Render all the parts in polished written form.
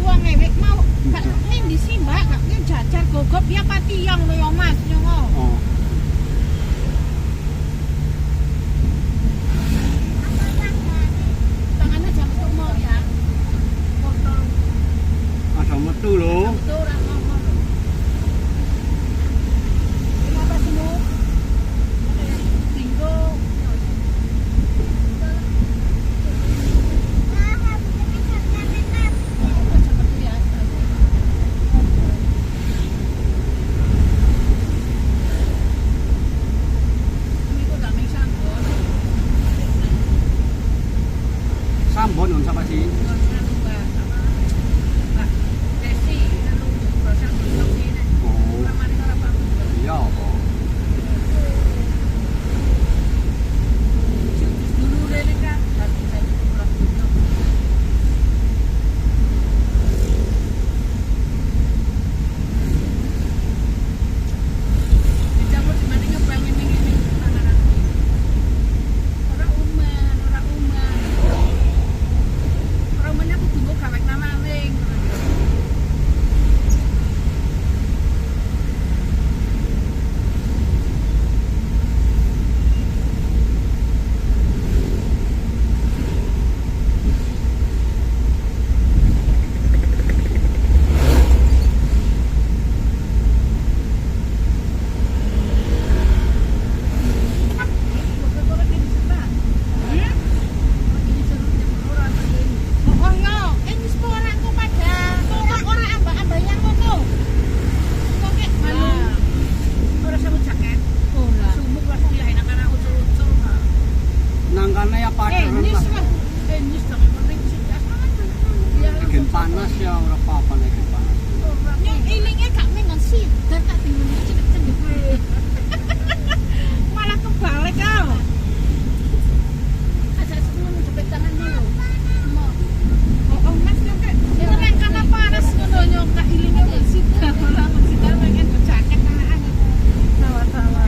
Uang ngewek mau gak ngendi sih Mbak, gak jajar gogop ya patiyong lho ya Mas nyongo. Oh. Tangannya jangan tumo ya. Potong. Ada metu lho. Betul ora ngomong. Kenapa semua? Tinggo. Sambon on siapa sih? Oh. Iya apa? Nangkane ya padahal Gen panas ya ora apa-apa nek gen panas. Nyong ilingnya gak mengon sih, dan tak tinggal cepet-cepet. Malah kebalik kau. Ada sebelum jepit tangan dulu. Oh Mas nyong kayak kurang karena panas ngono nyong gak ilingnya masih dah pengen berjaket tangan. Tawa-tawa.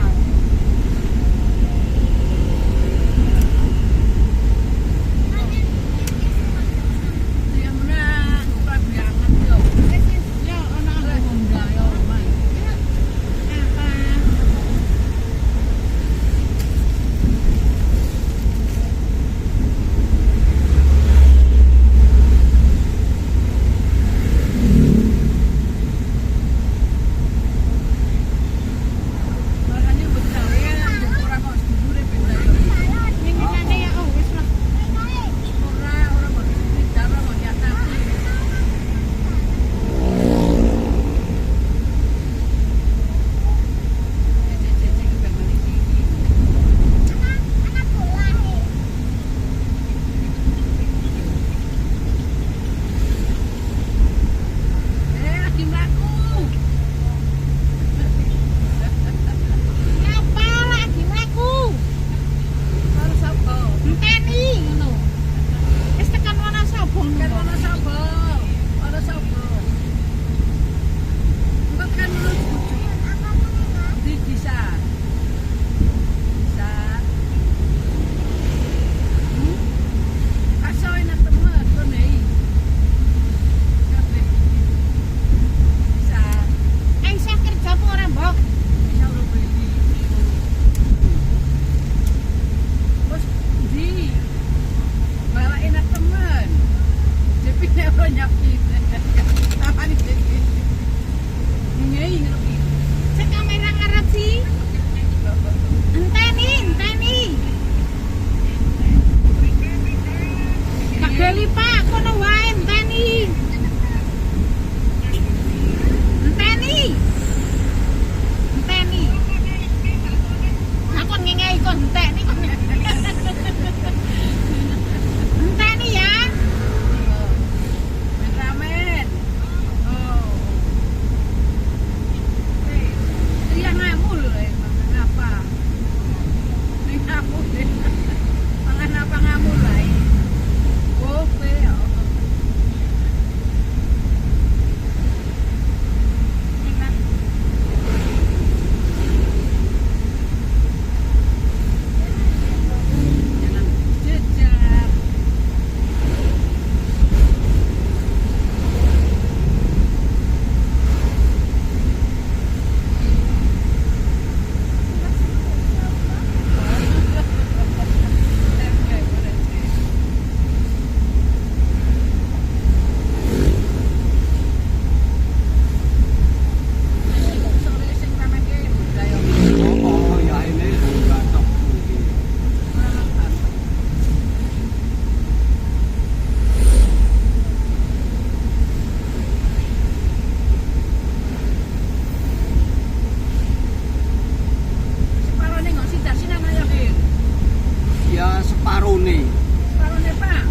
separone. Separone Pak.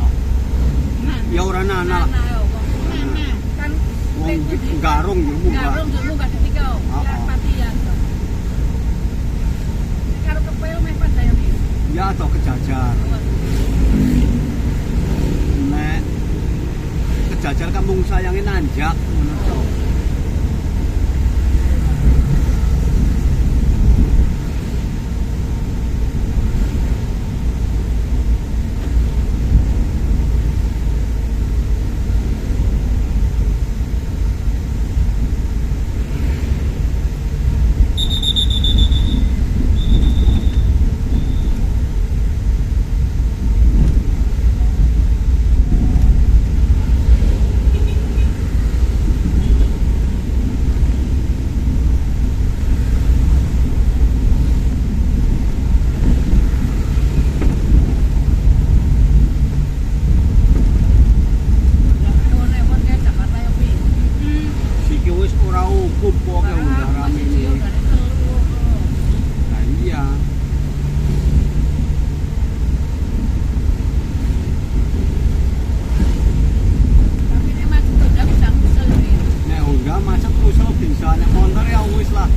Nah, Ya ora nana. mana? Kan Wong garung yo munggah. garung dulu gak ketika. Ya patian. Karo kepel meh pada ya. Ya atau kejajar. Nek kejajar kampung sayangin nanjak ngono to. Siki wis ora ukum pokoke undarane iki. Lah iya. Nek unggah macet kusel bisa, nek motor ya wis lah.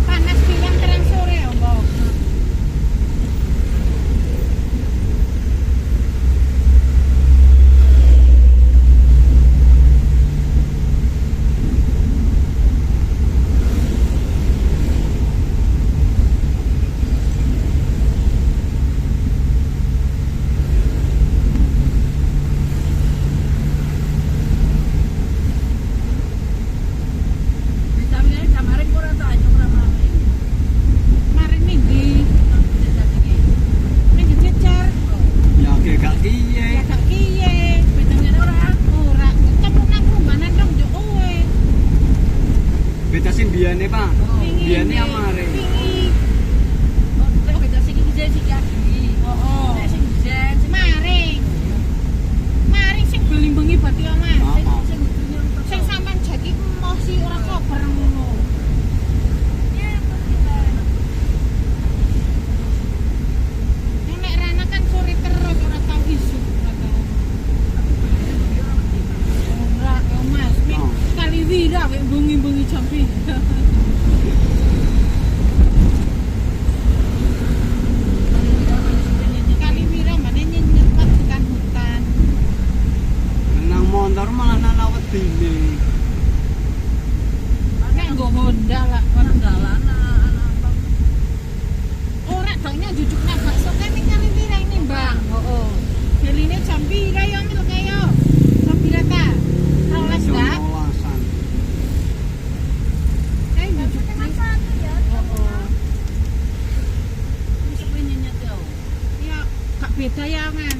Panas bilang terang sore ya, Mbak. Maring minggu. Ning jejer. Ya ge gak kiye. Ya gak kiye. Ora. Ketemu nang rumahan dong yo kowe. Beda sing biyane, Pak. Biyane Wingi. amare. Wingi. Oh. Maring. Maring sing beling-bengi berarti ya, Mas. Sing sampean jaki emosi ora kober ngono. Nek Rana kan sore terus ora tau isu, ora tau. Ora, ya Mas. Nek Oh. kali wira wek bengi-bengi jam 3. Kali wira mana nyenyet tekan hutan. Nang motor malah nana wedine. Nek nggo Honda lah, ora taunya jujuk nang bakso kan ning kali wira ini, Mbak. Heeh. Beline jam 3 yo mil kaya. Jam 3 ta? 12 Jam dak. 12-an. Kayak jujuk nang satu ya. Heeh. Ya, gak beda ya, Man.